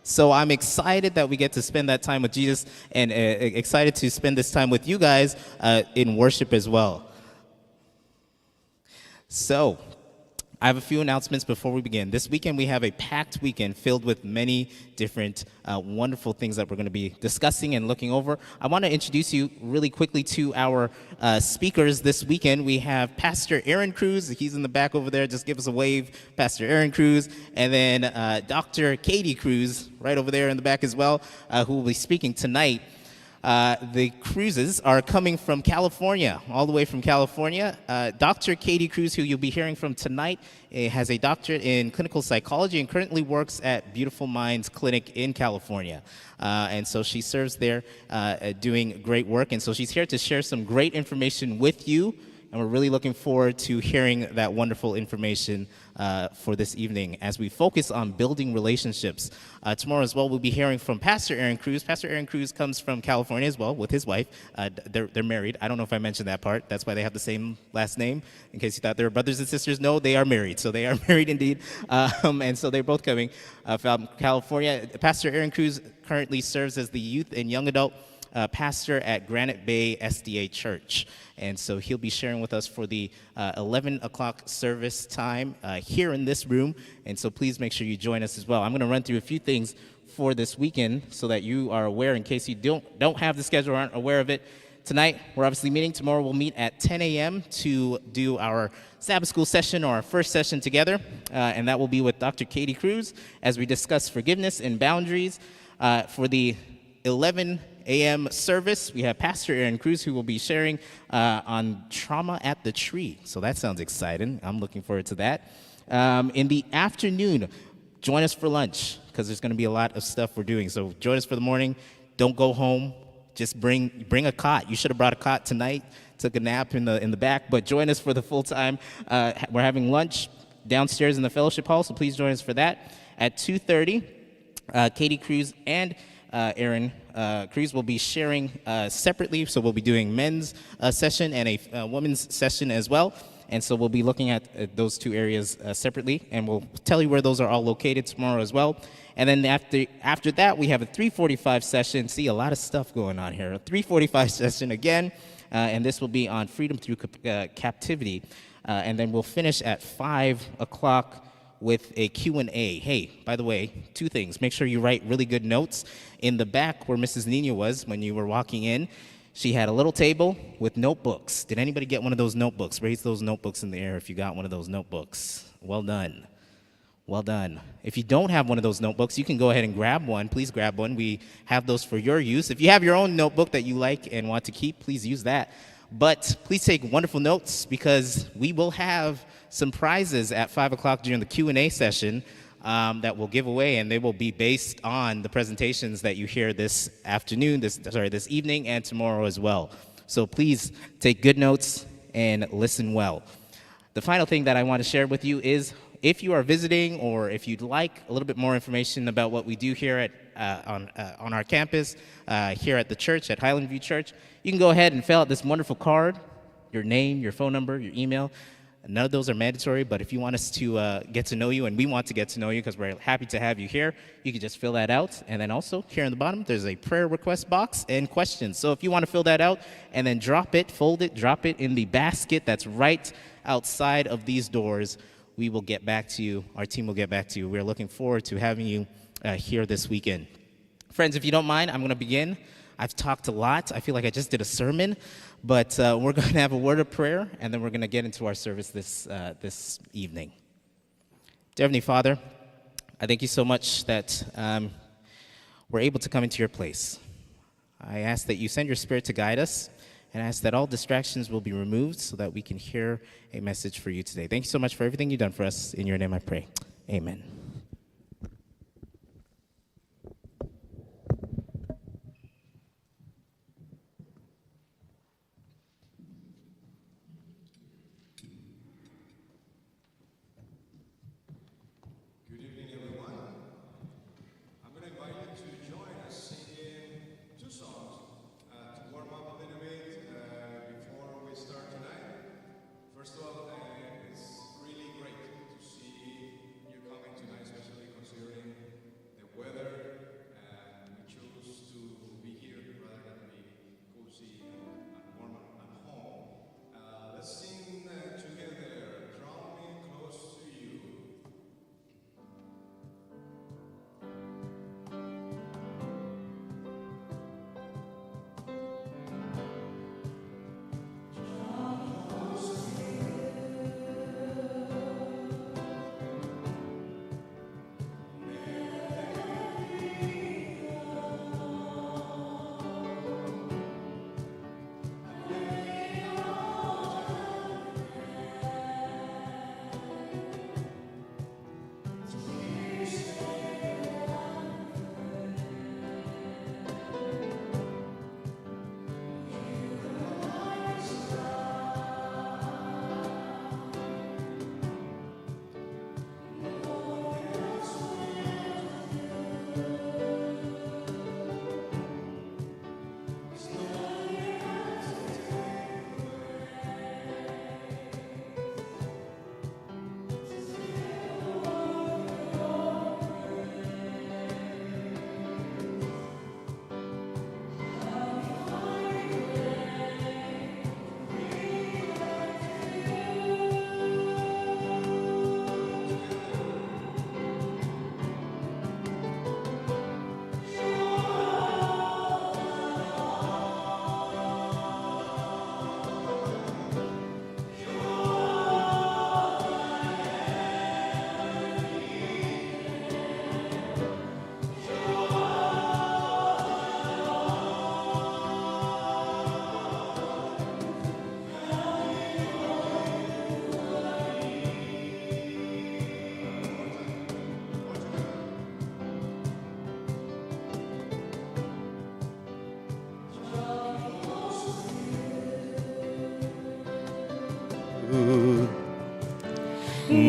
So I'm excited that we get to spend that time with Jesus and excited to spend this time with you guys in worship as well. So I have a few announcements before we begin. This weekend, we have a packed weekend filled with many different wonderful things that we're going to be discussing and looking over. I want to introduce you really quickly to our speakers this weekend. We have Pastor Aaron Cruz. He's in the back over there. Just give us a wave, Pastor Aaron Cruz. And then Dr. Katie Cruz, right over there in the back as well, who will be speaking tonight. The Cruzes are coming from California, all the way from California. Dr. Katie Cruz, who you'll be hearing from tonight, has a doctorate in clinical psychology and currently works at Beautiful Minds Clinic in California. And so she serves there doing great work. And so she's here to share some great information with you. And we're really looking forward to hearing that wonderful information for this evening as we focus on building relationships. Tomorrow as well, we'll be hearing from Pastor Aaron Cruz. Pastor Aaron Cruz comes from California as well with his wife. They're married. I don't know if I mentioned that part. That's why they have the same last name. In case you thought they were brothers and sisters, no, they are married. So they are married indeed. And so they're both coming from California. Pastor Aaron Cruz currently serves as the youth and young adult pastor at Granite Bay SDA Church. And so he'll be sharing with us for the 11 o'clock service time here in this room. And so please make sure you join us as well. I'm going to run through a few things for this weekend so that you are aware in case you don't have the schedule or aren't aware of it. Tonight, we're obviously meeting. Tomorrow, we'll meet at 10 a.m. to do our Sabbath School session or our first session together. And that will be with Dr. Katie Cruz as we discuss forgiveness and boundaries. For the 11 a.m. service, we have Pastor Aaron Cruz, who will be sharing on trauma at the tree. So that sounds exciting. I'm looking forward to that. In the afternoon, join us for lunch because there's going to be a lot of stuff we're doing. So join us for the morning. Don't go home. Just bring a cot. You should have brought a cot tonight. Took a nap in the back, but join us for the full time. We're having lunch downstairs in the fellowship hall, so please join us for that. At 2:30, Katie Cruz and Aaron Cruz will be sharing separately, so we'll be doing men's session and a women's session as well. And so we'll be looking at those two areas separately, and we'll tell you where those are all located tomorrow as well. And then after that, we have a 3:45 session. See, a lot of stuff going on here. A 3:45 session again, and this will be on freedom through captivity. And then we'll finish at 5 o'clock with a Q&A. Hey, by the way, two things. Make sure you write really good notes. In the back where Mrs. Nina was when you were walking in, she had a little table with notebooks. Did anybody get one of those notebooks? Raise those notebooks in the air if you got one of those notebooks. Well done. Well done. If you don't have one of those notebooks, you can go ahead and grab one. Please grab one. We have those for your use. If you have your own notebook that you like and want to keep, please use that. But please take wonderful notes because we will have some prizes at 5 o'clock during the Q&A session that we'll give away, and they will be based on the presentations that you hear this afternoon, this evening, and tomorrow as well. So please take good notes and listen well. The final thing that I want to share with you is if you are visiting or if you'd like a little bit more information about what we do here on our campus, here at the church, at Highland View Church, you can go ahead and fill out this wonderful card, your name, your phone number, your email. None of those are mandatory, but if you want us to get to know you, and we want to get to know you because we're happy to have you here, you can just fill that out. And then also, here on the bottom, there's a prayer request box and questions. So if you want to fill that out and then drop it, fold it, drop it in the basket that's right outside of these doors, we will get back to you. Our team will get back to you. We're looking forward to having you here this weekend. Friends, if you don't mind, I'm going to begin. I've talked a lot. I feel like I just did a sermon, but we're going to have a word of prayer, and then we're going to get into our service this evening. Dear Heavenly Father, I thank you so much that we're able to come into your place. I ask that you send your Spirit to guide us, and I ask that all distractions will be removed so that we can hear a message for you today. Thank you so much for everything you've done for us. In your name I pray. Amen. First of all, it's really great to see you coming tonight.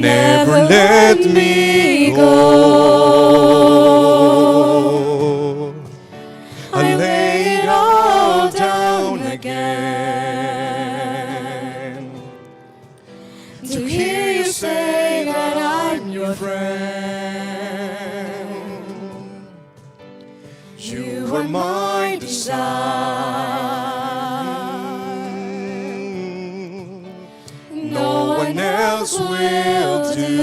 never let me go. I lay it all down again to hear you say that I'm your friend. You are my design. No one else will do.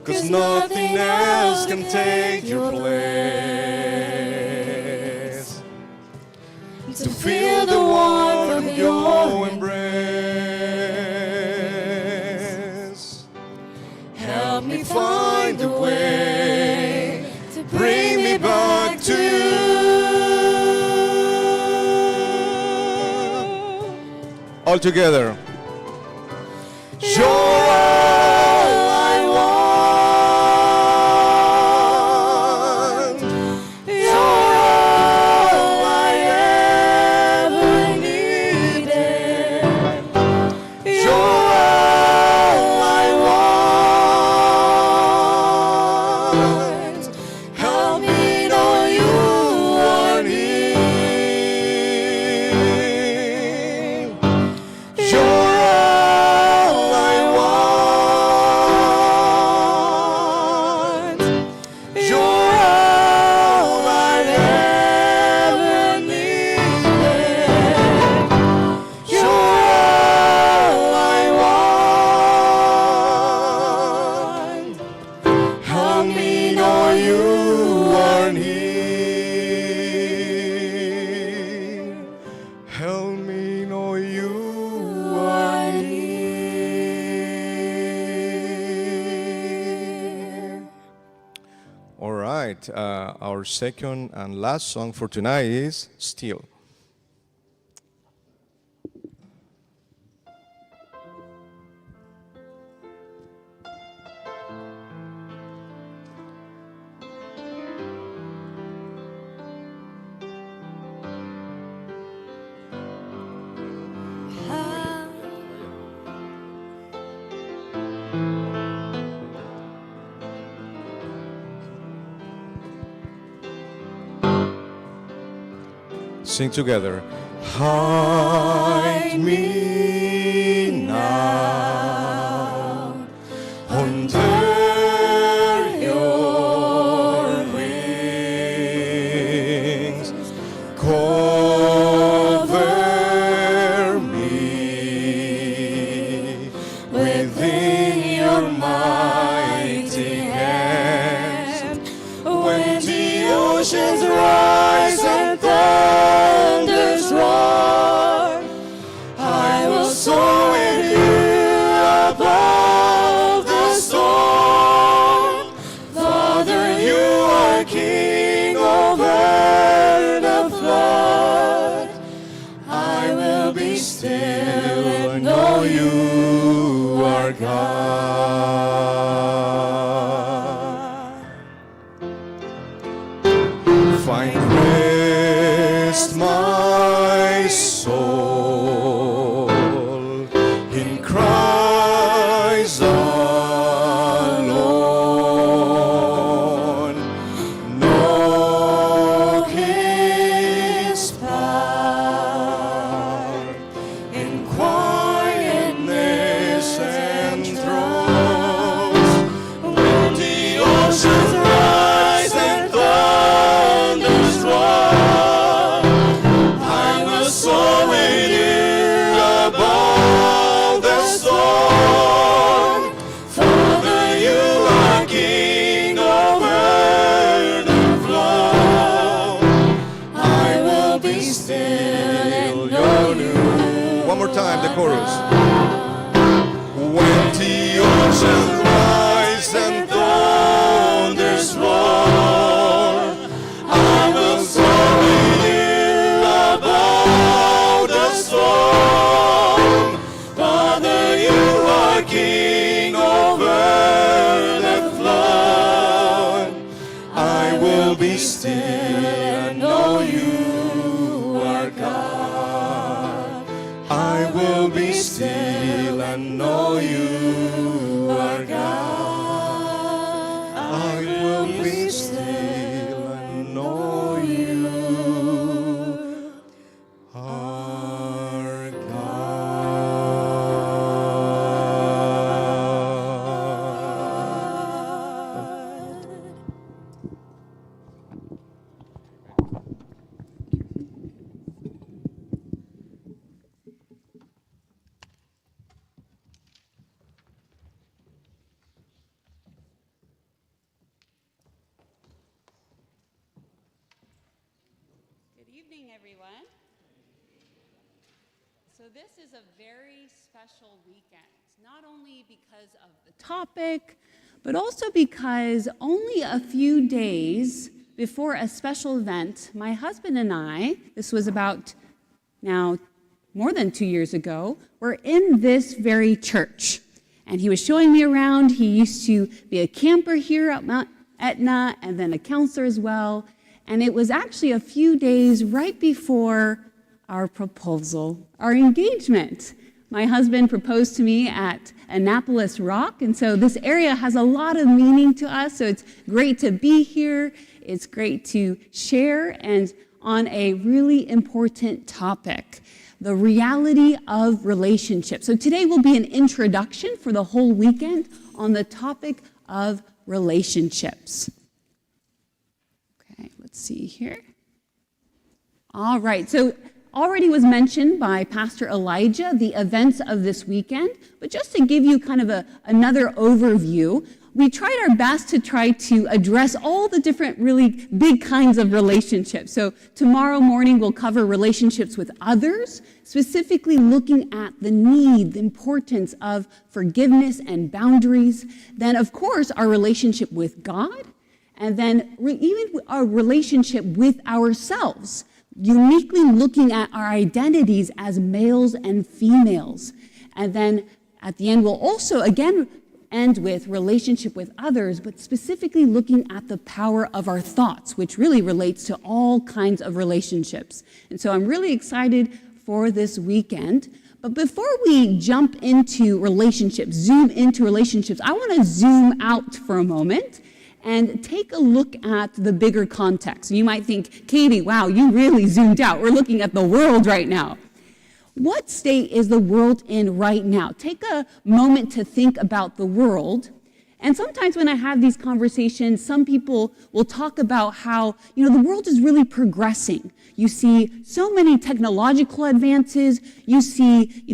'Cause nothing else can take your place. To feel the warmth of your embrace. Help me find a way to bring me back to you. All together. You're all I want. You're all I ever needed. You're all I want. Help me know you are near. You're all I want. You're all I've ever needed. You're all I want. Help me know you are near. Help me know you are near. All right, our second and last song for tonight is Still. Sing together. Hide me now under your wings. Cover me within your mighty hand. When the oceans rise and thunders roar, I will soar with you above the storm. Father, you are king over the flood. I will be still and know you are God. Find rest, my soul, in Christ alone. Know His power in quietness and throes. When the oceans rise and thunders roar, I will soar with you above the storm. Father, you are king over the flood. I will be still and know you. One more time, the chorus. When the oceans rise and thunders roar, I will soar with you above the storm. Father, you are king over the flood. I will be still and know you are God. I will be still evening, everyone. So this is a very special weekend, not only because of the topic, but also because only a few days before a special event, my husband and I, this was about now more than 2 years ago, were in this very church. And he was showing me around. He used to be a camper here at Mount Etna and then a counselor as well. And it was actually a few days right before our proposal, our engagement. My husband proposed to me at Annapolis Rock, and so this area has a lot of meaning to us, so it's great to be here. It's great to share, and on a really important topic, the reality of relationships. So today will be an introduction for the whole weekend on the topic of relationships. Okay, let's see here. All right, so already was mentioned by Pastor Elijah, the events of this weekend, but just to give you kind of another overview, we tried our best to try to address all the different really big kinds of relationships. So tomorrow morning we'll cover relationships with others, specifically looking at the need, the importance of forgiveness and boundaries. Then, of course, our relationship with God, and then even our relationship with ourselves, uniquely looking at our identities as males and females. And then at the end, we'll also, again, end with relationship with others, but specifically looking at the power of our thoughts, which really relates to all kinds of relationships. And so I'm really excited for this weekend. But before we jump into relationships, zoom into relationships, I want to zoom out for a moment and take a look at the bigger context. You might think, Katie, wow, you really zoomed out. We're looking at the world right now. What state is the world in right now? Take a moment to think about the world. And sometimes when I have these conversations, some people will talk about how, the world is really progressing. You see so many technological advances. You see,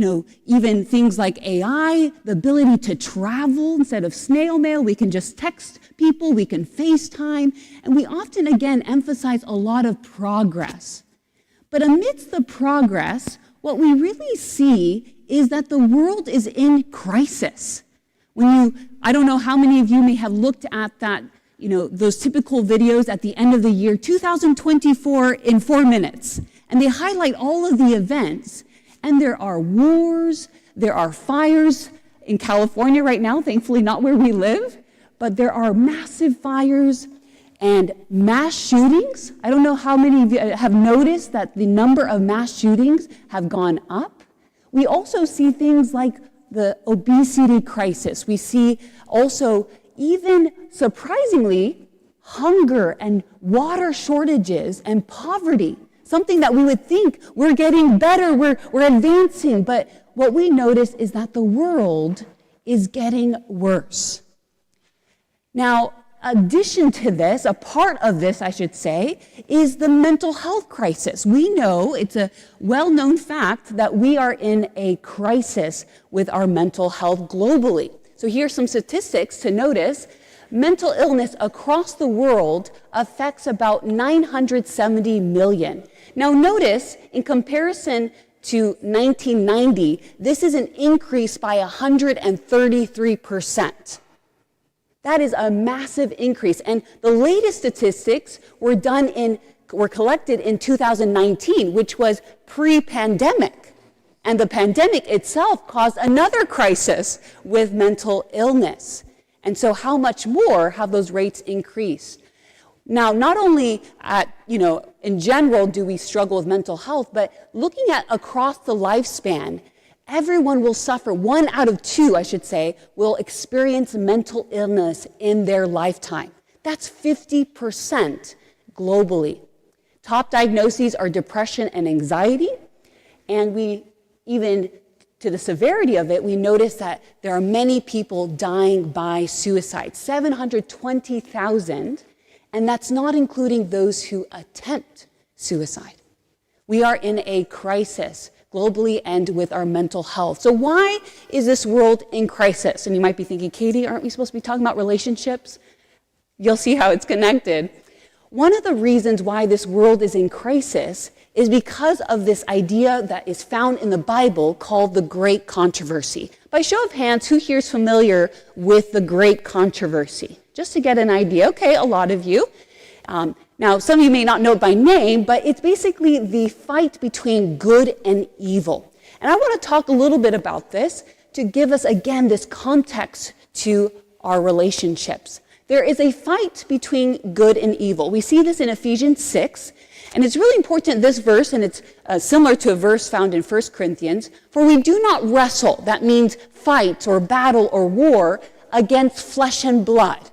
even things like AI, the ability to travel instead of snail mail. We can just text people, we can FaceTime, and we often, again, emphasize a lot of progress. But amidst the progress, what we really see is that the world is in crisis. I don't know how many of you may have looked at that, those typical videos at the end of the year, 2024 in 4 minutes, and they highlight all of the events, and there are wars, there are fires in California right now, thankfully not where we live, but there are massive fires and mass shootings. I don't know how many of you have noticed that the number of mass shootings have gone up. We also see things like the obesity crisis. We see also, even surprisingly, hunger and water shortages and poverty, something that we would think we're getting better, we're advancing, but what we notice is that the world is getting worse. Now, addition to this, a part of this, I should say, is the mental health crisis. We know, it's a well-known fact, that we are in a crisis with our mental health globally. So here's some statistics to notice. Mental illness across the world affects about 970 million. Now notice, in comparison to 1990, this is an increase by 133%. That is a massive increase. And the latest statistics were collected in 2019, which was pre-pandemic. And the pandemic itself caused another crisis with mental illness. And so how much more have those rates increased? Now, not only in general do we struggle with mental health, but looking at across the lifespan, everyone will suffer. 1 out of 2, I should say, will experience mental illness in their lifetime. That's 50% globally. Top diagnoses are depression and anxiety. And even to the severity of it, we notice that there are many people dying by suicide, 720,000, and that's not including those who attempt suicide. We are in a crisis globally and with our mental health. So why is this world in crisis? And you might be thinking, Katie, aren't we supposed to be talking about relationships? You'll see how it's connected. One of the reasons why this world is in crisis is because of this idea that is found in the Bible called the Great Controversy. By show of hands, who here is familiar with the Great Controversy? Just to get an idea. Okay, a lot of you. Now, some of you may not know it by name, but it's basically the fight between good and evil. And I want to talk a little bit about this to give us, again, this context to our relationships. There is a fight between good and evil. We see this in Ephesians 6, and it's really important, this verse, and it's similar to a verse found in 1 Corinthians, for we do not wrestle, that means fight or battle or war, against flesh and blood,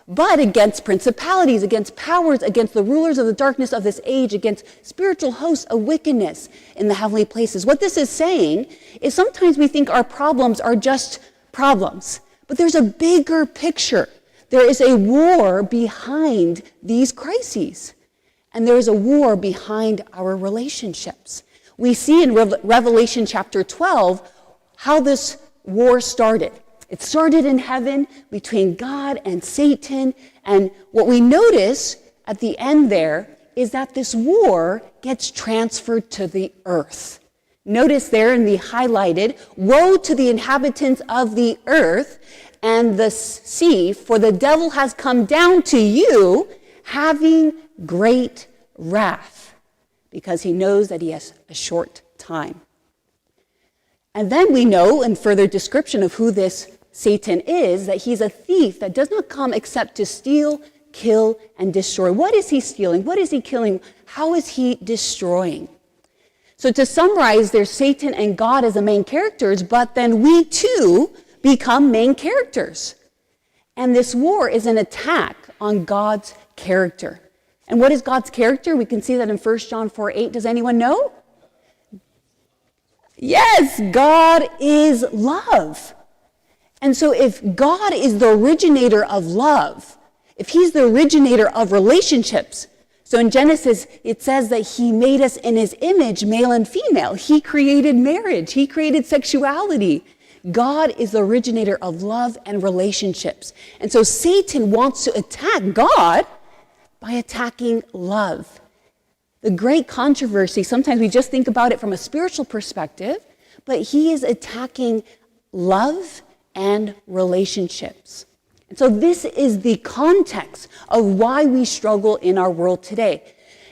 but against principalities, against powers, against the rulers of the darkness of this age, against spiritual hosts of wickedness in the heavenly places. What this is saying is sometimes we think our problems are just problems, but there's a bigger picture. There is a war behind these crises, and there is a war behind our relationships. We see in Revelation chapter 12 how this war started. It started in heaven between God and Satan, and what we notice at the end there is that this war gets transferred to the earth. Notice there in the highlighted, woe to the inhabitants of the earth and the sea, for the devil has come down to you having great wrath, because he knows that he has a short time. And then we know, in further description of who this Satan is, that he's a thief that does not come except to steal, kill, and destroy. What is he stealing? What is he killing? How is he destroying? So to summarize, there's Satan and God as the main characters, but then we too become main characters. And this war is an attack on God's character. And what is God's character? We can see that in 1 John 4:8. Does anyone know? Yes, God is love. And so if God is the originator of love, if he's the originator of relationships, so in Genesis, it says that he made us in his image, male and female. He created marriage. He created sexuality. God is the originator of love and relationships. And so Satan wants to attack God by attacking love. The Great Controversy, sometimes we just think about it from a spiritual perspective, but he is attacking love and relationships. And so this is the context of why we struggle in our world today.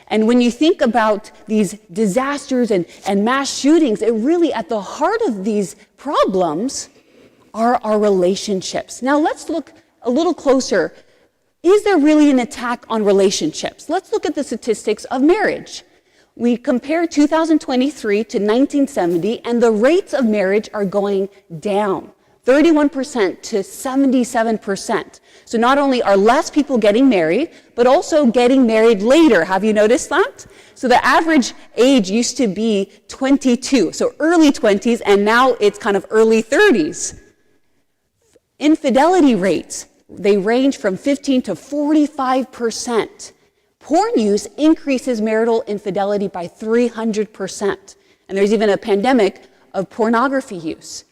And when you think about these disasters and mass shootings, it really at the heart of these problems are our relationships. Now let's look a little closer. Is there really an attack on relationships? Let's look at the statistics of marriage. We compare 2023 to 1970, and the rates of marriage are going down. 31% to 77%. So not only are less people getting married, but also getting married later. Have you noticed that? So the average age used to be 22, so early 20s, and now it's kind of early 30s. Infidelity rates, they range from 15 to 45%. Porn use increases marital infidelity by 300%. And there's even a pandemic of pornography use.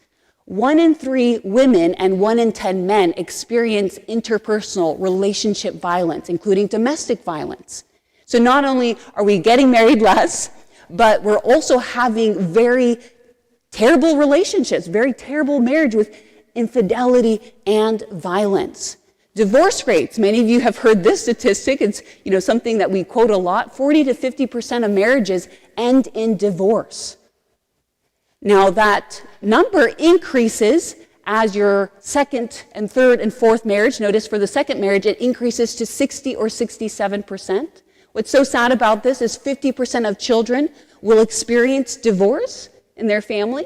1 in 3 women and 1 in 10 men experience interpersonal relationship violence, including domestic violence. So not only are we getting married less, but we're also having very terrible relationships, very terrible marriage with infidelity and violence. Divorce rates, many of you have heard this statistic. It's something that we quote a lot. 40 to 50% of marriages end in divorce. Now that number increases as your second and third and fourth marriage. Notice for the second marriage, it increases to 60 or 67%. What's so sad about this is 50% of children will experience divorce in their family.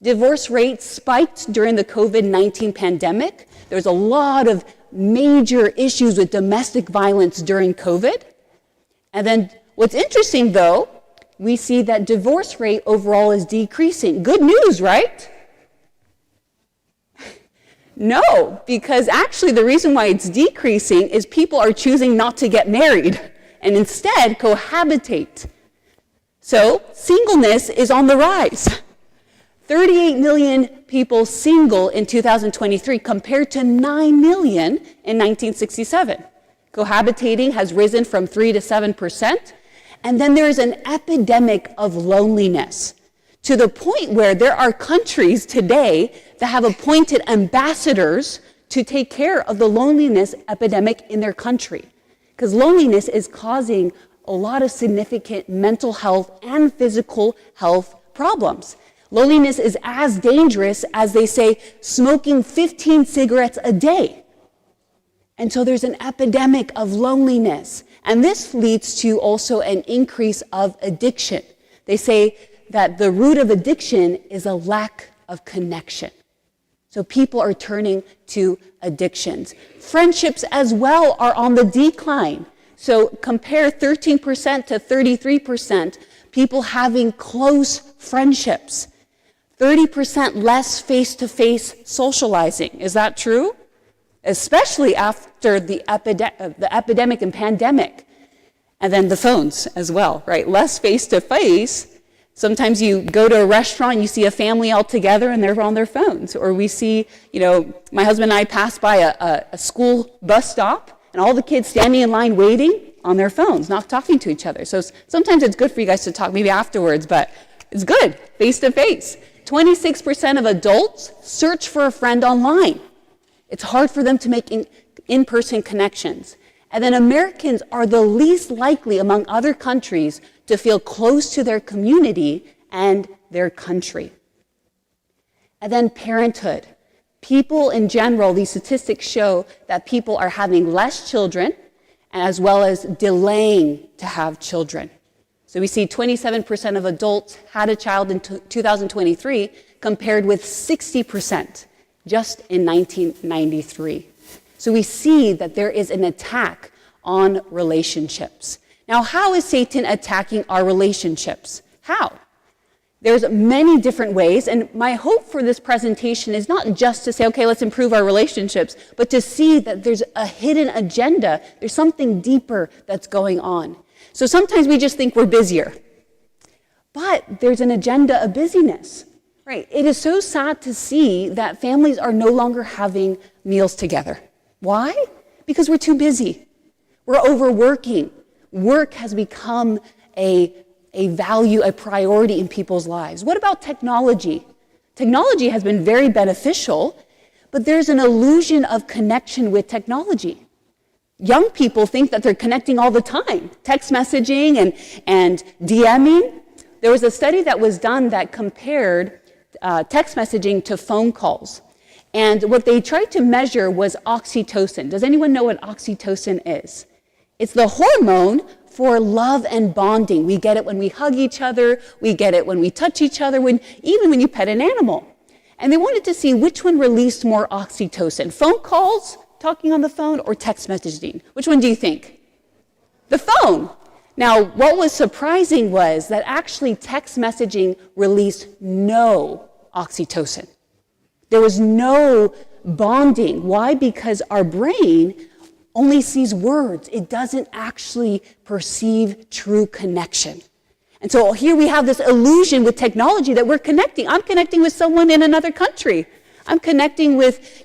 Divorce rates spiked during the COVID-19 pandemic. There's a lot of major issues with domestic violence during COVID. And then what's interesting though, we see that divorce rate overall is decreasing. Good news, right? No, because actually the reason why it's decreasing is people are choosing not to get married and instead cohabitate. So singleness is on the rise. 38 million people single in 2023 compared to 9 million in 1967. Cohabitating has risen from 3 to 7%. And then there is an epidemic of loneliness, to the point where there are countries today that have appointed ambassadors to take care of the loneliness epidemic in their country. Because loneliness is causing a lot of significant mental health and physical health problems. Loneliness is as dangerous as, they say, smoking 15 cigarettes a day. And so there's an epidemic of loneliness. And this leads to also an increase of addiction. They say that the root of addiction is a lack of connection. So people are turning to addictions. Friendships as well are on the decline. So compare 13% to 33%, people having close friendships. 30% less face-to-face socializing. Is that true? Especially after the epidemic and pandemic. And then the phones as well, right? Less face-to-face. Sometimes you go to a restaurant, you see a family all together and they're on their phones. Or we see, my husband and I pass by a school bus stop and all the kids standing in line waiting on their phones, not talking to each other. So sometimes it's good for you guys to talk maybe afterwards, but it's good, face-to-face. 26% of adults search for a friend online. It's hard for them to make in-person connections. And then Americans are the least likely among other countries to feel close to their community and their country. And then parenthood. People in general, these statistics show that people are having less children as well as delaying to have children. So we see 27% of adults had a child in 2023 compared with 60% just in 1993. So we see that there is an attack on relationships. Now, how is Satan attacking our relationships? How? There's many different ways, and my hope for this presentation is not just to say, okay, let's improve our relationships, but to see that there's a hidden agenda, there's something deeper that's going on. So sometimes we just think we're busier, but there's an agenda of busyness, right? It is so sad to see that families are no longer having meals together. Why? Because we're too busy. We're overworking. Work has become a value, a priority in people's lives. What about technology? Technology has been very beneficial, but there's an illusion of connection with technology. Young people think that they're connecting all the time, text messaging and DMing. There was a study that was done that compared text messaging to phone calls. And what they tried to measure was oxytocin. Does anyone know what oxytocin is? It's the hormone for love and bonding. We get it when we hug each other. We get it when we touch each other, even when you pet an animal. And they wanted to see which one released more oxytocin. Phone calls, talking on the phone, or text messaging? Which one do you think? The phone. Now, what was surprising was that actually text messaging released no oxytocin. There was no bonding. Why? Because our brain only sees words. It doesn't actually perceive true connection. And so here we have this illusion with technology that we're connecting. I'm connecting with someone in another country. I'm connecting with,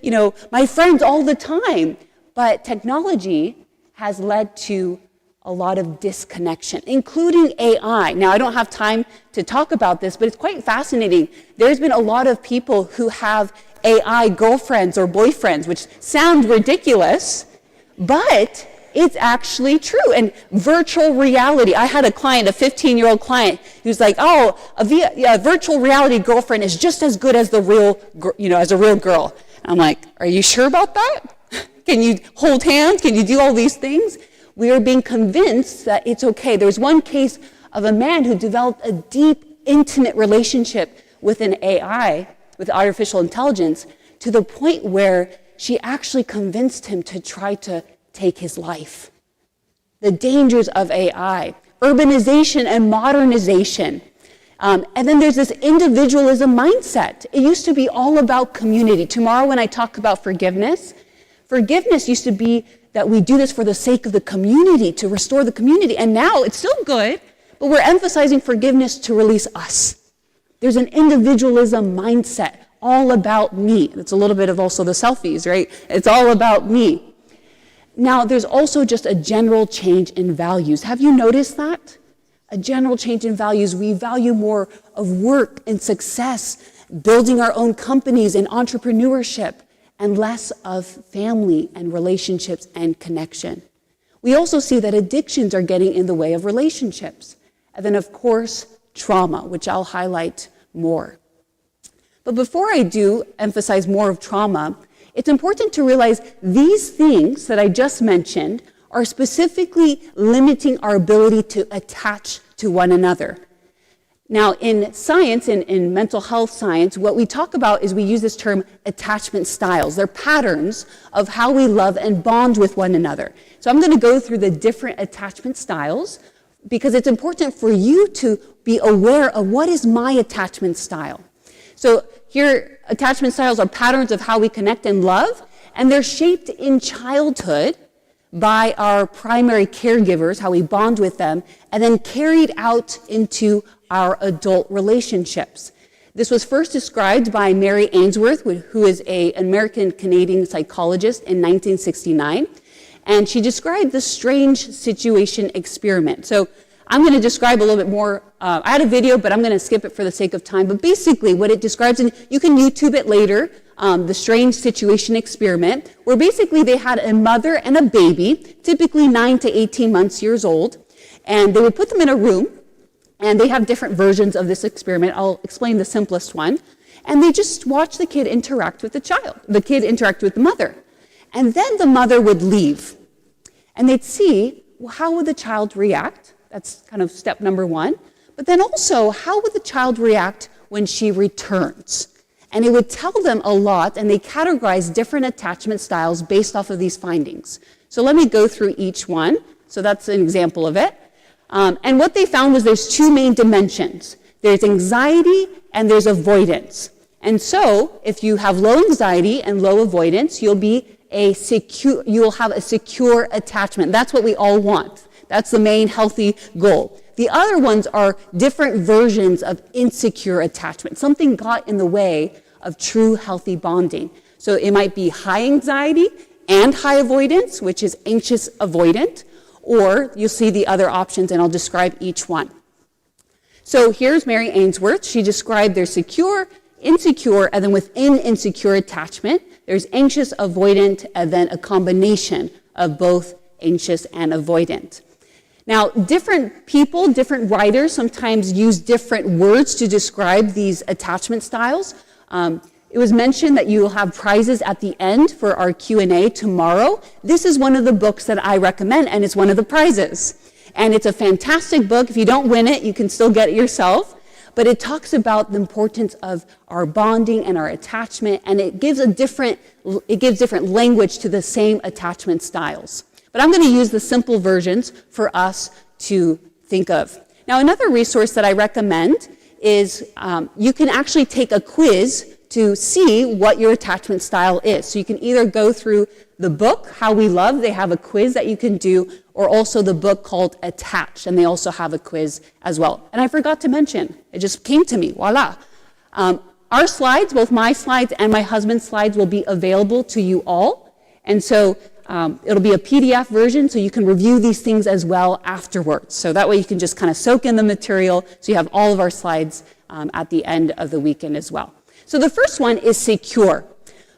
my friends all the time. But technology has led to a lot of disconnection, including AI. Now, I don't have time to talk about this, but it's quite fascinating. There's been a lot of people who have AI girlfriends or boyfriends, which sound ridiculous, but it's actually true. And virtual reality. I had a client, a 15-year-old client, who's like, "Oh, a virtual reality girlfriend is just as good as the real, as a real girl." I'm like, "Are you sure about that? Can you hold hands? Can you do all these things?" We are being convinced that it's okay. There was one case of a man who developed a deep, intimate relationship with an AI, with artificial intelligence, to the point where she actually convinced him to try to take his life. The dangers of AI, urbanization and modernization. And then there's this individualism mindset. It used to be all about community. Tomorrow when I talk about forgiveness used to be that we do this for the sake of the community, to restore the community. And now it's still good, but we're emphasizing forgiveness to release us. There's an individualism mindset, all about me. It's a little bit of also the selfies, right? It's all about me. Now, there's also just a general change in values. Have you noticed that? a general change in values. We value more of work and success, building our own companies and entrepreneurship, and less of family and relationships and connection. We also see that addictions are getting in the way of relationships. And then, of course, trauma, which I'll highlight more. But before I do emphasize more of trauma, it's important to realize these things that I just mentioned are specifically limiting our ability to attach to one another. Now, in science, in mental health science, what we talk about is we use this term attachment styles. They're patterns of how we love and bond with one another. So I'm going to go through the different attachment styles because it's important for you to be aware of what is my attachment style. So here, attachment styles are patterns of how we connect and love, and they're shaped in childhood by our primary caregivers, how we bond with them, and then carried out into our adult relationships. This was first described by Mary Ainsworth, who is an American-Canadian psychologist in 1969, and she described the strange situation experiment. So I'm going to describe a little bit more. I had a video, but I'm going to skip it for the sake of time. But basically what it describes, and you can YouTube it later, the strange situation experiment, where basically they had a mother and a baby, typically 9 to 18 years old, and they would put them in a room, and they have different versions of this experiment. I'll explain the simplest one. And they just watch the kid interact with the child, the kid interact with the mother. And then the mother would leave. And they'd see, well, how would the child react? That's kind of step number one. But then also, how would the child react when she returns? And it would tell them a lot, and they categorize different attachment styles based off of these findings. So let me go through each one. So that's an example of it. And what they found was there's two main dimensions. There's anxiety and there's avoidance. And so if you have low anxiety and low avoidance, you'll have a secure attachment. That's what we all want. That's the main healthy goal. The other ones are different versions of insecure attachment. Something got in the way of true healthy bonding. So it might be high anxiety and high avoidance, which is anxious avoidant, or you'll see the other options, and I'll describe each one. So here's Mary Ainsworth. She described there's secure, insecure, and then within insecure attachment, there's anxious, avoidant, and then a combination of both anxious and avoidant. Now, different people, different writers sometimes use different words to describe these attachment styles. It was mentioned that you will have prizes at the end for our Q&A tomorrow. This is one of the books that I recommend, and it's one of the prizes. And it's a fantastic book. If you don't win it, you can still get it yourself. But it talks about the importance of our bonding and our attachment, and it gives different language to the same attachment styles. But I'm going to use the simple versions for us to think of. Now, another resource that I recommend is you can actually take a quiz to see what your attachment style is. So you can either go through the book, How We Love, they have a quiz that you can do, or also the book called Attached, and they also have a quiz as well. And I forgot to mention, it just came to me, voila. Our slides, both my slides and my husband's slides, will be available to you all. And so it'll be a PDF version, so you can review these things as well afterwards. So that way you can just kind of soak in the material, so you have all of our slides at the end of the weekend as well. So the first one is secure.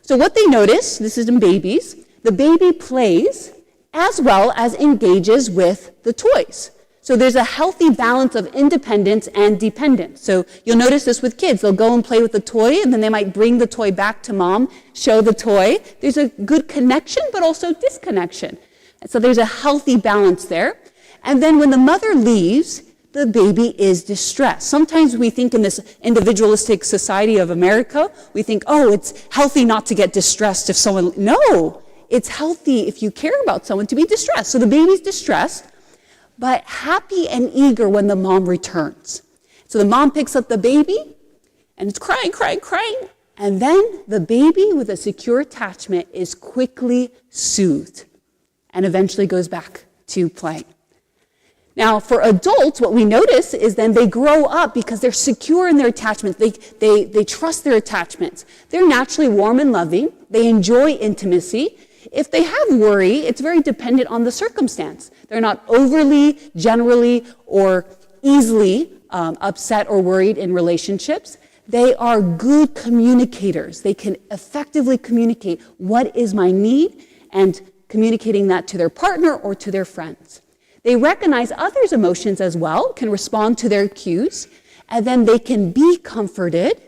So what they notice, this is in babies, the baby plays as well as engages with the toys. So there's a healthy balance of independence and dependence. So you'll notice this with kids. They'll go and play with the toy, and then they might bring the toy back to mom, show the toy. There's a good connection, but also disconnection. And so there's a healthy balance there. And then when the mother leaves, the baby is distressed. Sometimes we think in this individualistic society of America, we think, oh, it's healthy not to get distressed if someone... No, it's healthy if you care about someone to be distressed. So the baby's distressed, but happy and eager when the mom returns. So the mom picks up the baby, and it's crying, crying, crying. And then the baby with a secure attachment is quickly soothed and eventually goes back to playing. Now, for adults, what we notice is then they grow up because they're secure in their attachments. They trust their attachments. They're naturally warm and loving. They enjoy intimacy. If they have worry, it's very dependent on the circumstance. They're not overly, generally, or easily upset or worried in relationships. They are good communicators. They can effectively communicate what is my need and communicating that to their partner or to their friends. They recognize others' emotions as well, can respond to their cues, and then they can be comforted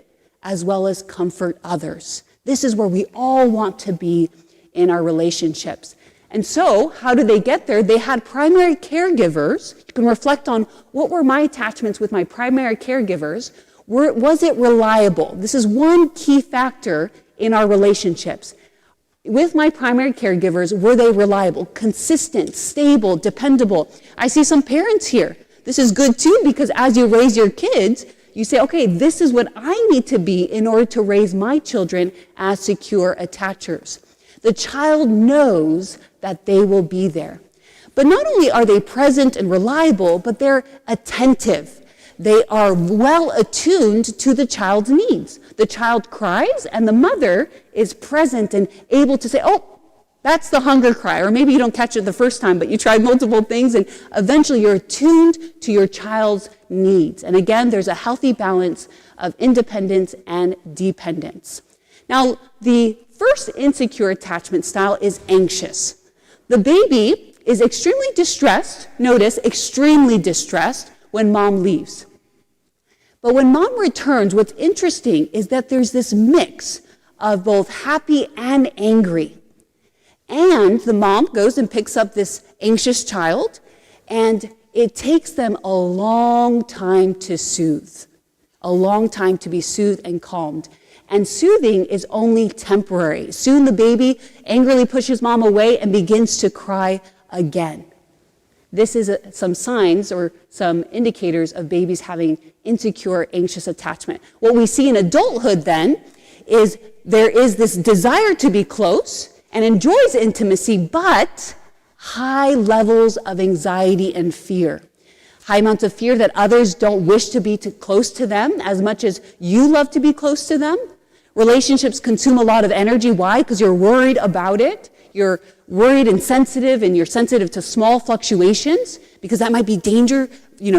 as well as comfort others. This is where we all want to be in our relationships. And so, how did they get there? They had primary caregivers. You can reflect on what were my attachments with my primary caregivers. Was it reliable? This is one key factor in our relationships. With my primary caregivers, were they reliable, consistent, stable, dependable? I see some parents here. This is good too, because as you raise your kids, you say, okay, this is what I need to be in order to raise my children as secure attachers. The child knows that they will be there. But not only are they present and reliable, but they're attentive. They are well attuned to the child's needs. The child cries, and the mother is present and able to say, oh, that's the hunger cry. Or maybe you don't catch it the first time, but you tried multiple things, and eventually you're attuned to your child's needs. And again, there's a healthy balance of independence and dependence. Now, the first insecure attachment style is anxious. The baby is extremely distressed, notice, extremely distressed when mom leaves. But when mom returns, what's interesting is that there's this mix of both happy and angry. And the mom goes and picks up this anxious child, and it takes them a long time to soothe, a long time to be soothed and calmed. And soothing is only temporary. Soon the baby angrily pushes mom away and begins to cry again. This is some signs or some indicators of babies having insecure, anxious attachment. What we see in adulthood then is there is this desire to be close and enjoys intimacy, but high levels of anxiety and fear. High amounts of fear that others don't wish to be close to them as much as you love to be close to them. Relationships consume a lot of energy. Why? Because you're worried about it. You're worried and you're sensitive to small fluctuations because that might be danger,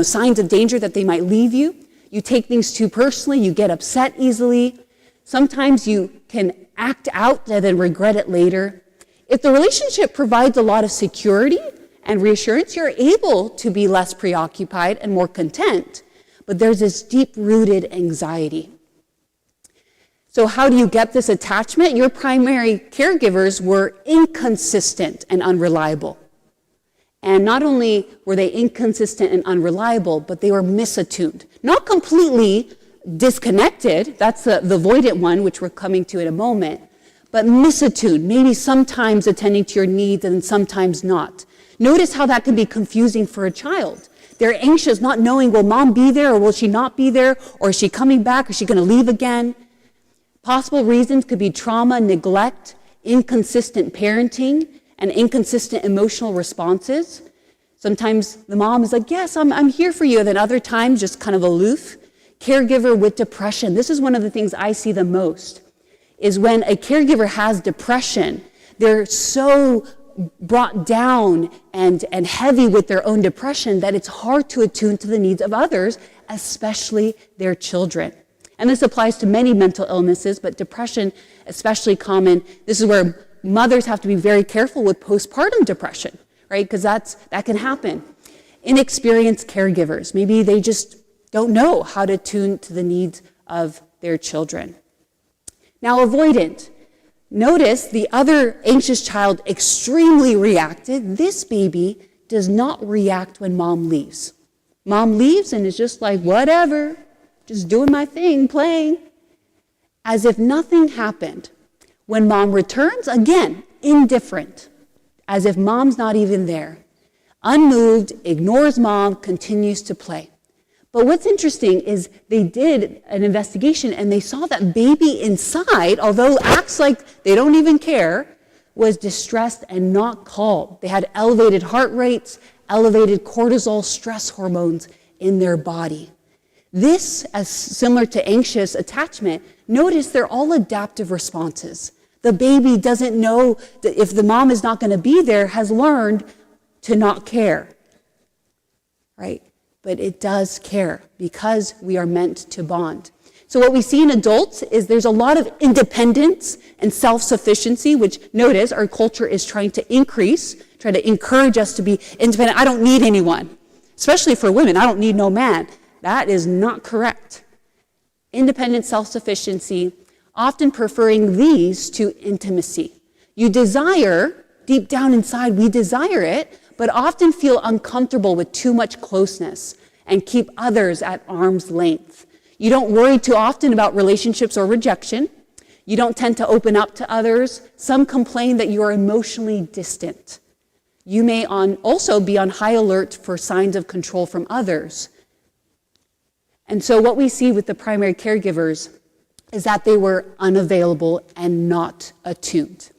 signs of danger that they might leave you. You take things too personally. You get upset easily. Sometimes you can act out and then regret it later. If the relationship provides a lot of security and reassurance, you're able to be less preoccupied and more content. But there's this deep-rooted anxiety. So how do you get this attachment? Your primary caregivers were inconsistent and unreliable. And not only were they inconsistent and unreliable, but they were misattuned. Not completely disconnected, that's the avoidant one, which we're coming to in a moment, but misattuned, maybe sometimes attending to your needs and sometimes not. Notice how that can be confusing for a child. They're anxious, not knowing, will mom be there or will she not be there? Or is she coming back? Is she going to leave again? Possible reasons could be trauma, neglect, inconsistent parenting, and inconsistent emotional responses. Sometimes the mom is like, yes, I'm here for you. And then other times, just kind of aloof. Caregiver with depression. This is one of the things I see the most, is when a caregiver has depression, they're so brought down and heavy with their own depression that it's hard to attune to the needs of others, especially their children. And this applies to many mental illnesses, but depression especially common. This is where mothers have to be very careful with postpartum depression, right? Because that can happen. Inexperienced caregivers, maybe they just don't know how to tune to the needs of their children. Now, avoidant. Notice the other anxious child extremely reacted. This baby does not react when mom leaves. Mom leaves and is just like, whatever, just doing my thing, playing, as if nothing happened. When mom returns, again, indifferent, as if mom's not even there. Unmoved, ignores mom, continues to play. But what's interesting is they did an investigation and they saw that baby inside, although acts like they don't even care, was distressed and not calm. They had elevated heart rates, elevated cortisol, stress hormones in their body. This, as similar to anxious attachment, notice they're all adaptive responses. The baby doesn't know that if the mom is not going to be there, has learned to not care, right? but it does care because we are meant to bond. So what we see in adults is there's a lot of independence and self-sufficiency, which notice our culture is trying to increase, trying to encourage us to be independent. I don't need anyone, especially for women. I don't need no man. That is not correct. Independent self-sufficiency, often preferring these to intimacy. You desire, deep down inside, we desire it, but often feel uncomfortable with too much closeness and keep others at arm's length. You don't worry too often about relationships or rejection. You don't tend to open up to others. Some complain that you are emotionally distant. You may also be on high alert for signs of control from others. And so what we see with the primary caregivers is that they were unavailable and not attuned.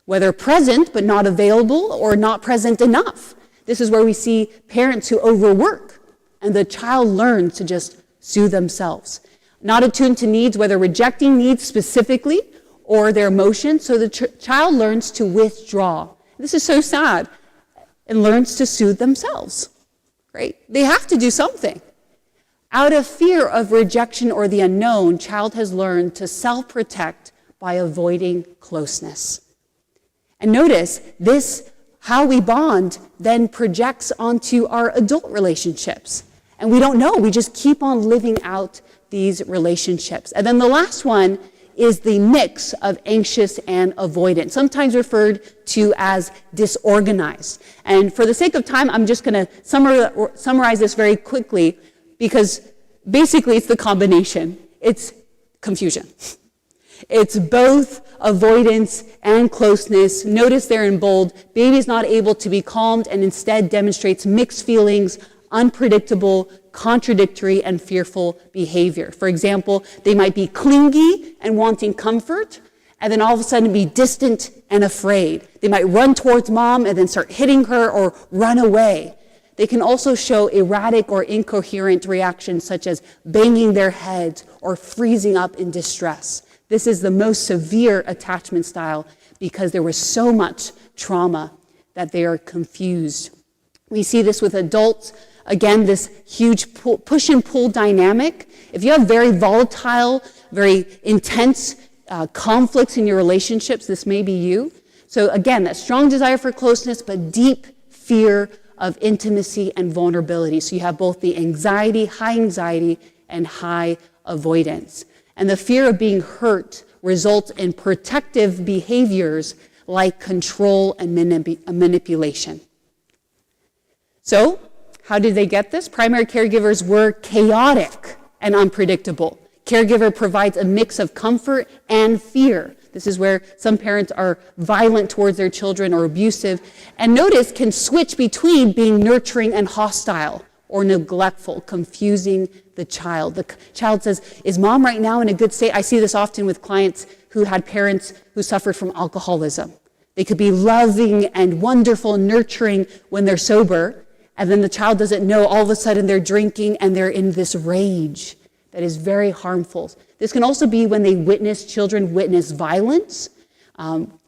Whether present but not available or not present enough. This is where we see parents who overwork and the child learns to just soothe themselves. Not attuned to needs, whether rejecting needs specifically or their emotions, so the child learns to withdraw. This is so sad, and learns to soothe themselves, right? They have to do something. Out of fear of rejection or the unknown, child has learned to self-protect by avoiding closeness. And notice this, how we bond then projects onto our adult relationships. And we don't know, we just keep on living out these relationships. And then the last one is the mix of anxious and avoidant, sometimes referred to as disorganized. And for the sake of time, I'm just going to summarize this very quickly, because basically it's the combination. It's confusion. It's both avoidance and closeness. Notice there in bold, baby is not able to be calmed and instead demonstrates mixed feelings, unpredictable, contradictory, and fearful behavior. For example, they might be clingy and wanting comfort, and then all of a sudden be distant and afraid. They might run towards mom and then start hitting her or run away. They can also show erratic or incoherent reactions such as banging their heads or freezing up in distress. This is the most severe attachment style because there was so much trauma that they are confused. We see this with adults. Again, this huge push and pull dynamic. If you have very volatile, very intense conflicts in your relationships, this may be you. So again, that strong desire for closeness, but deep fear of intimacy and vulnerability. So you have both the anxiety, and high avoidance. And the fear of being hurt results in protective behaviors like control and manipulation. So, how did they get this? Primary caregivers were chaotic and unpredictable. Caregiver provides a mix of comfort and fear. This is where some parents are violent towards their children or abusive, and notice can switch between being nurturing and hostile or neglectful, confusing the child. The child says, is mom right now in a good state? I see this often with clients who had parents who suffered from alcoholism. They could be loving and wonderful, nurturing when they're sober, and then the child doesn't know, all of a sudden they're drinking and they're in this rage that is very harmful. This can also be when children witness violence,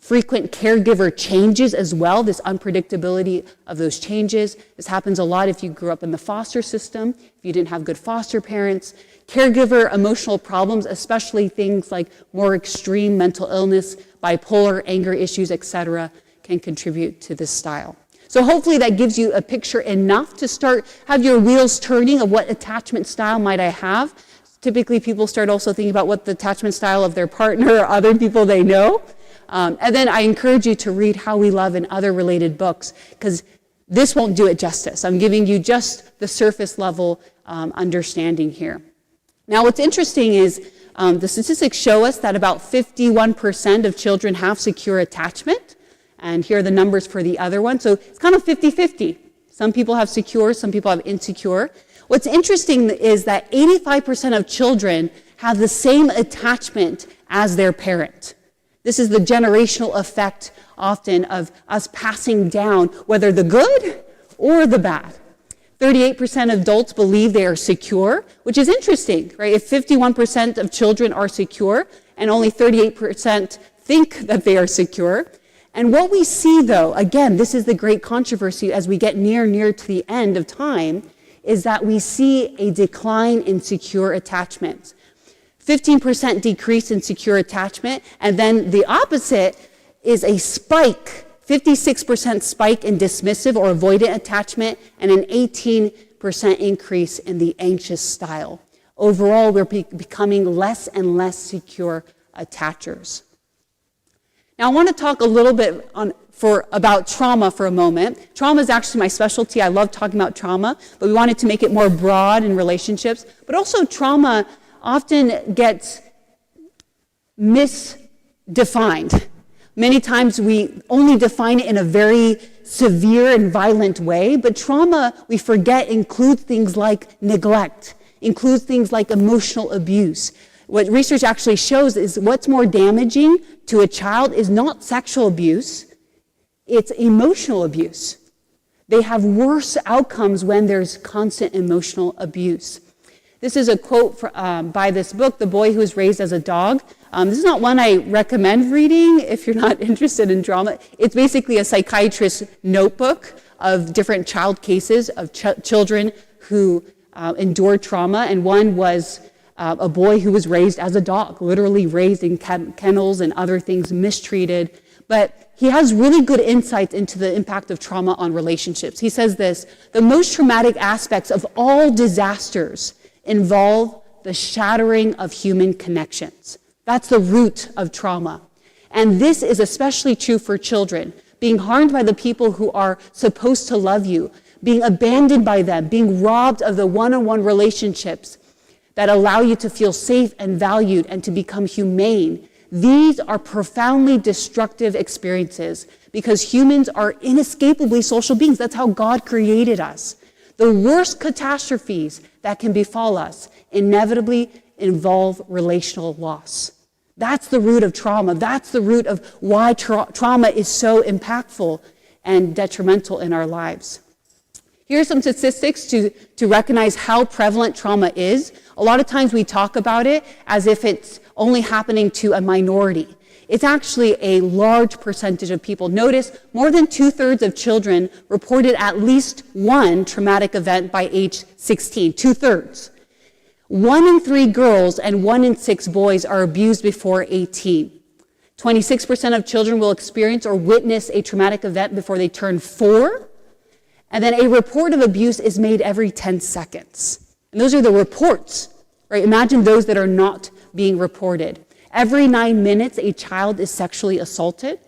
frequent caregiver changes as well, this unpredictability of those changes. This happens a lot if you grew up in the foster system, if you didn't have good foster parents. Caregiver emotional problems, especially things like more extreme mental illness, bipolar, anger issues, etc., can contribute to this style. So hopefully that gives you a picture enough to have your wheels turning of what attachment style might I have. Typically people start also thinking about what the attachment style of their partner or other people they know. And then I encourage you to read How We Love and other related books, because this won't do it justice. I'm giving you just the surface level understanding here. Now what's interesting is the statistics show us that about 51% of children have secure attachment. And here are the numbers for the other one. So it's kind of 50-50. Some people have secure, some people have insecure. What's interesting is that 85% of children have the same attachment as their parent. This is the generational effect often of us passing down, whether the good or the bad. 38% of adults believe they are secure, which is interesting, right? If 51% of children are secure and only 38% think that they are secure. And what we see though, again, this is the great controversy as we get near to the end of time, is that we see a decline in secure attachments. 15% decrease in secure attachment, and then the opposite is a spike, 56% spike in dismissive or avoidant attachment, and an 18% increase in the anxious style. Overall, we're becoming less and less secure attachers. Now, I want to talk a little bit about trauma for a moment. Trauma is actually my specialty. I love talking about trauma, but we wanted to make it more broad in relationships. But also, trauma often gets misdefined. Many times we only define it in a very severe and violent way, but trauma, we forget, includes things like neglect, includes things like emotional abuse. What research actually shows is what's more damaging to a child is not sexual abuse, it's emotional abuse. They have worse outcomes when there's constant emotional abuse. This is a quote by this book, The Boy Who Was Raised as a Dog. This is not one I recommend reading if you're not interested in trauma. It's basically a psychiatrist's notebook of different child cases of children who endured trauma, and one was a boy who was raised as a dog, literally raised in kennels and other things, mistreated. But he has really good insights into the impact of trauma on relationships. He says this: the most traumatic aspects of all disasters involve the shattering of human connections. That's the root of trauma. And this is especially true for children. Being harmed by the people who are supposed to love you, being abandoned by them, being robbed of the one-on-one relationships that allow you to feel safe and valued and to become humane. These are profoundly destructive experiences because humans are inescapably social beings. That's how God created us. The worst catastrophes that can befall us inevitably involve relational loss. That's the root of trauma. That's the root of why trauma is so impactful and detrimental in our lives. Here are some statistics to recognize how prevalent trauma is. A lot of times we talk about it as if it's only happening to a minority. It's actually a large percentage of people. Notice more than 2/3 of children reported at least one traumatic event by age 16, 2/3. 1 in 3 girls and 1 in 6 boys are abused before 18. 26% of children will experience or witness a traumatic event before they turn 4. And then a report of abuse is made every 10 seconds. And those are the reports, right? Imagine those that are not being reported. Every 9 minutes, a child is sexually assaulted.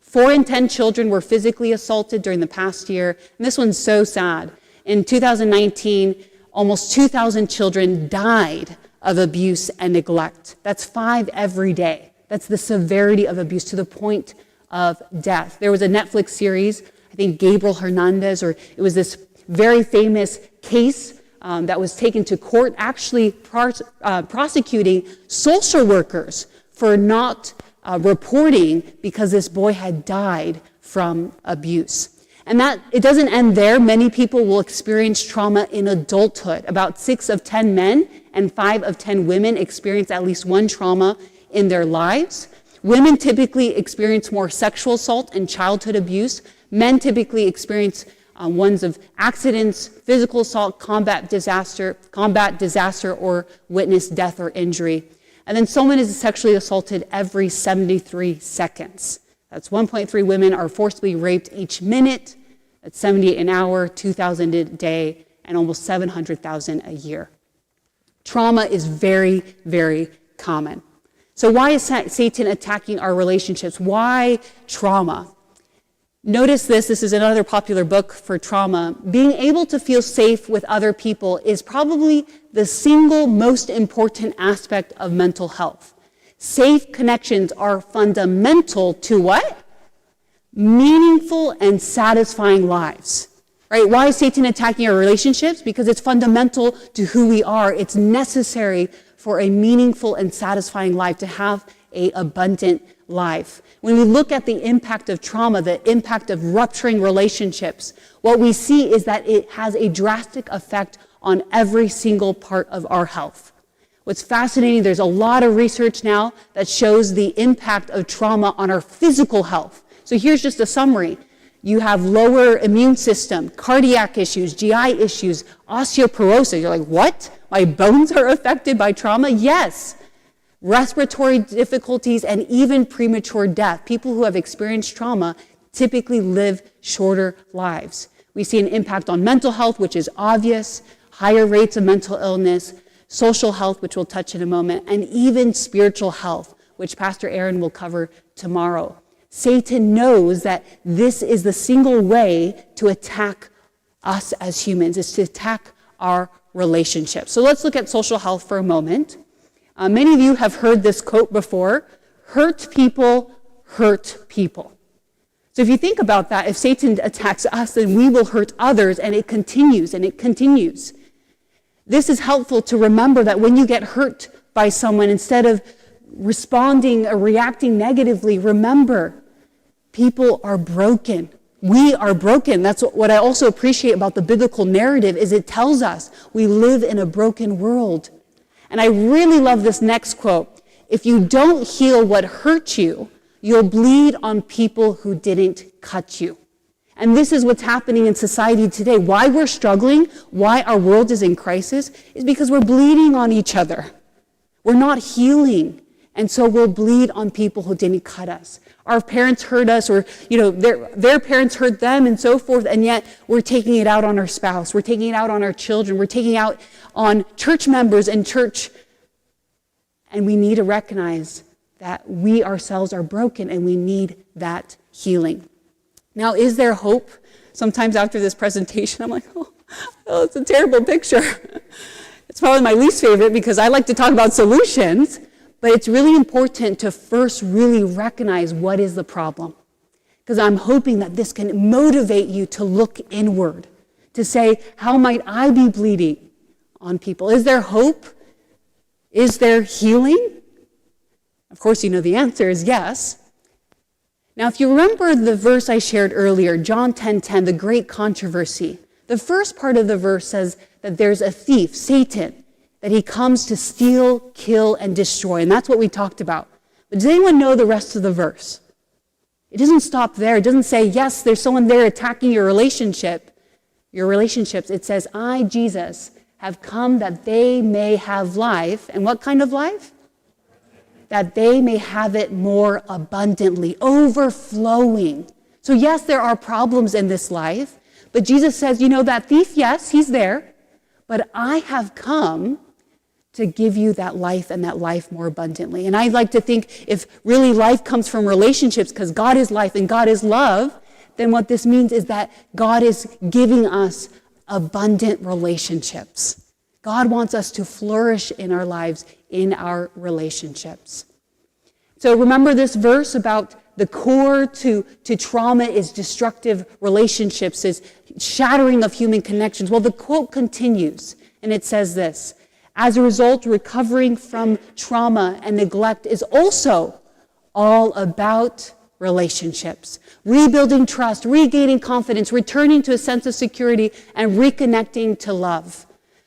4 in 10 children were physically assaulted during the past year. And this one's so sad. In 2019, almost 2,000 children died of abuse and neglect. That's 5 every day. That's the severity of abuse to the point of death. There was a Netflix series, I think Gabriel Hernandez, or it was this very famous case that was taken to court, actually prosecuting social workers for not reporting because this boy had died from abuse. And that it doesn't end there. Many people will experience trauma in adulthood. About 6 of 10 men and 5 of 10 women experience at least one trauma in their lives. Women typically experience more sexual assault and childhood abuse. Men typically experience ones of accidents, physical assault, combat disaster, or witness death or injury. And then someone is sexually assaulted every 73 seconds. That's 1.3 women are forcibly raped each minute. That's 78 an hour, 2,000 a day, and almost 700,000 a year. Trauma is very, very common. So why is Satan attacking our relationships? Why trauma? Notice this is another popular book for trauma. Being able to feel safe with other people is probably the single most important aspect of mental health. Safe connections are fundamental to what? Meaningful and satisfying lives. Right? Why is Satan attacking our relationships? Because it's fundamental to who we are. It's necessary for a meaningful and satisfying life, to have an abundant life. When we look at the impact of trauma, the impact of rupturing relationships, what we see is that it has a drastic effect on every single part of our health. What's fascinating, there's a lot of research now that shows the impact of trauma on our physical health. So here's just a summary. You have lower immune system, cardiac issues, GI issues, osteoporosis. You're like, what? My bones are affected by trauma? Yes. Respiratory difficulties and even premature death. People who have experienced trauma typically live shorter lives. We see an impact on mental health, which is obvious, higher rates of mental illness, social health, which we'll touch in a moment, and even spiritual health, which Pastor Aaron will cover tomorrow. Satan knows that this is the single way to attack us as humans, is to attack our relationships. So let's look at social health for a moment. Many of you have heard this quote before: hurt people hurt people. So if you think about that, if Satan attacks us, then we will hurt others, and it continues and it continues. This is helpful to remember that when you get hurt by someone, instead of responding or reacting negatively, remember, people are broken. We are broken. That's what I also appreciate about the biblical narrative, is it tells us we live in a broken world. And I really love this next quote: if you don't heal what hurt you, you'll bleed on people who didn't cut you. And this is what's happening in society today. Why we're struggling, why our world is in crisis, is because we're bleeding on each other. We're not healing. And so we'll bleed on people who didn't cut us. Our parents hurt us, or their parents hurt them, and so forth, and yet we're taking it out on our spouse. We're taking it out on our children. We're taking it out on church members and church. And we need to recognize that we ourselves are broken and we need that healing. Now, is there hope? Sometimes after this presentation, I'm like, oh, it's a terrible picture. It's probably my least favorite because I like to talk about solutions, but it's really important to first really recognize what is the problem. Because I'm hoping that this can motivate you to look inward, to say, how might I be bleeding on people? Is there hope? Is there healing? Of course, you know the answer is yes. Now, if you remember the verse I shared earlier, John 10:10, the great controversy, the first part of the verse says that there's a thief, Satan, that he comes to steal, kill, and destroy. And that's what we talked about. But does anyone know the rest of the verse? It doesn't stop there. It doesn't say, yes, there's someone there attacking your relationships. It says, I, Jesus, have come that they may have life. And what kind of life? That they may have it more abundantly, overflowing. So yes, there are problems in this life, but Jesus says, that thief, yes, he's there, but I have come to give you that life and that life more abundantly. And I like to think if really life comes from relationships, because God is life and God is love, then what this means is that God is giving us abundant relationships. God wants us to flourish in our lives, in our relationships. So remember this verse about the core to trauma is destructive relationships, is shattering of human connections. Well, the quote continues, and it says this: as a result, recovering from trauma and neglect is also all about relationships. Rebuilding trust, regaining confidence, returning to a sense of security, and reconnecting to love.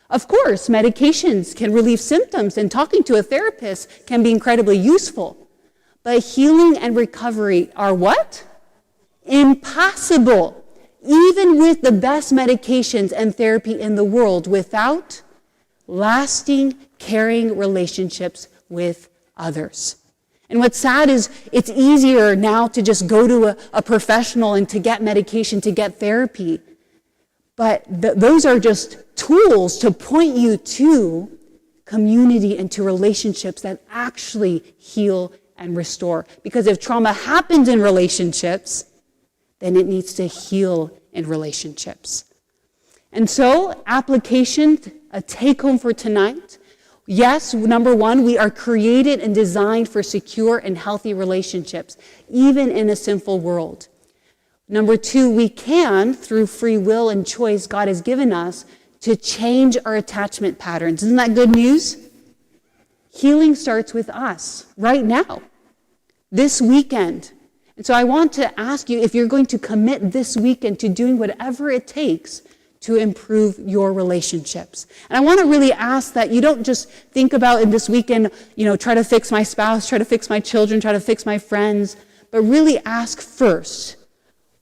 Of course, medications can relieve symptoms, and talking to a therapist can be incredibly useful. But healing and recovery are what? Impossible, even with the best medications and therapy in the world, without lasting, caring relationships with others. And what's sad is it's easier now to just go to a professional and to get medication, to get therapy. But those are just tools to point you to community and to relationships that actually heal and restore. Because if trauma happens in relationships, then it needs to heal in relationships. And so, application, a take-home for tonight. Yes, number one, we are created and designed for secure and healthy relationships, even in a sinful world. Number two, we can, through free will and choice God has given us, to change our attachment patterns. Isn't that good news? Healing starts with us right now, this weekend. And so I want to ask you if you're going to commit this weekend to doing whatever it takes to improve your relationships. And I want to really ask that you don't just think about in this weekend, try to fix my spouse, try to fix my children, try to fix my friends, but really ask first,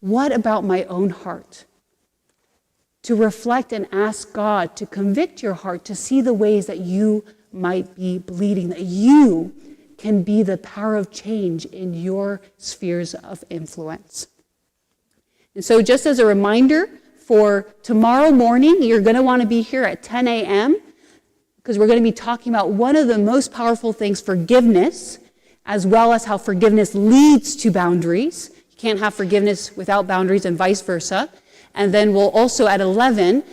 What about my own heart? To reflect and ask God to convict your heart to see the ways that you might be bleeding, that you can be the power of change in your spheres of influence. And so just as a reminder, for tomorrow morning, you're going to want to be here at 10 a.m. because we're going to be talking about one of the most powerful things, forgiveness, as well as how forgiveness leads to boundaries. You can't have forgiveness without boundaries and vice versa. And then we'll also at 11,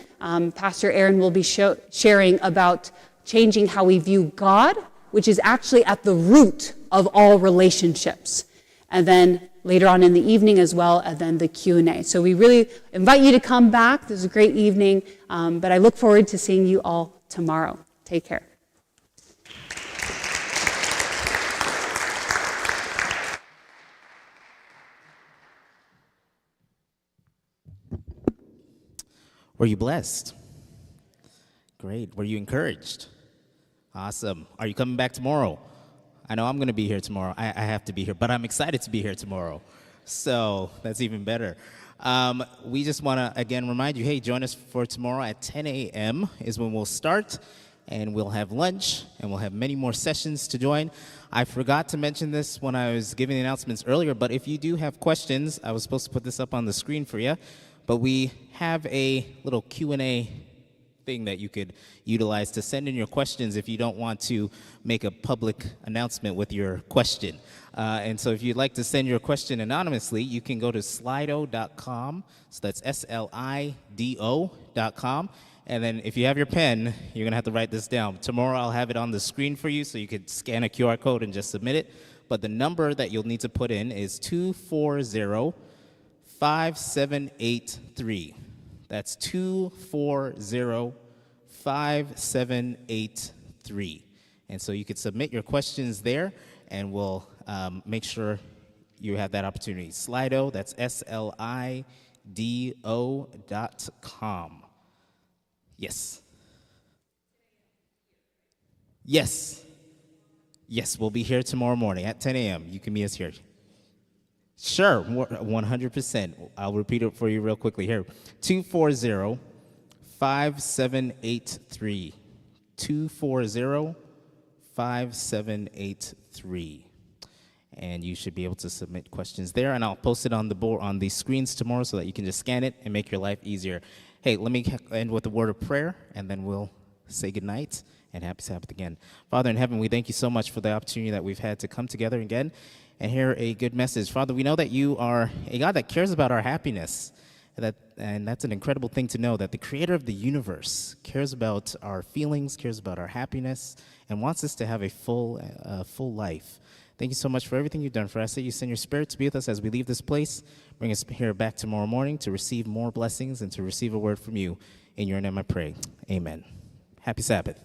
Pastor Aaron will be sharing about changing how we view God, which is actually at the root of all relationships. And then later on in the evening as well, and then the Q&A. So we really invite you to come back. This is a great evening, but I look forward to seeing you all tomorrow. Take care. Were you blessed? Great. Were you encouraged? Awesome. Are you coming back tomorrow? I know I'm going to be here tomorrow. I have to be here, but I'm excited to be here tomorrow. So that's even better. We just want to, again, remind you, hey, join us for tomorrow at 10 a.m. is when we'll start, and we'll have lunch, and we'll have many more sessions to join. I forgot to mention this when I was giving the announcements earlier, but if you do have questions, I was supposed to put this up on the screen for you, but we have a little Q&A thing that you could utilize to send in your questions if you don't want to make a public announcement with your question. And so if you'd like to send your question anonymously, you can go to slido.com. So that's SLIDO.com. And then if you have your pen, you're going to have to write this down. Tomorrow I'll have it on the screen for you so you could scan a QR code and just submit it. But the number that you'll need to put in is 240-5783. That's 240-5783. And so you could submit your questions there, and we'll make sure you have that opportunity. Slido, that's SLIDO.com. Yes. Yes. Yes, we'll be here tomorrow morning at 10 a.m. You can meet us here. Sure, 100%. I'll repeat it for you real quickly here. 240-5783. 240-5783. And you should be able to submit questions there, and I'll post it on the board, on the screens tomorrow, so that you can just scan it and make your life easier. Hey, let me end with a word of prayer, and then we'll say goodnight and happy Sabbath again. Father in heaven, we thank you so much for the opportunity that we've had to come together again and hear a good message. Father, we know that you are a God that cares about our happiness, and that's an incredible thing to know, that the creator of the universe cares about our feelings, cares about our happiness, and wants us to have a full life. Thank you so much for everything you've done for us. That you send your spirit to be with us as we leave this place. Bring us here back tomorrow morning to receive more blessings and to receive a word from you. In your name I pray. Amen. Happy Sabbath.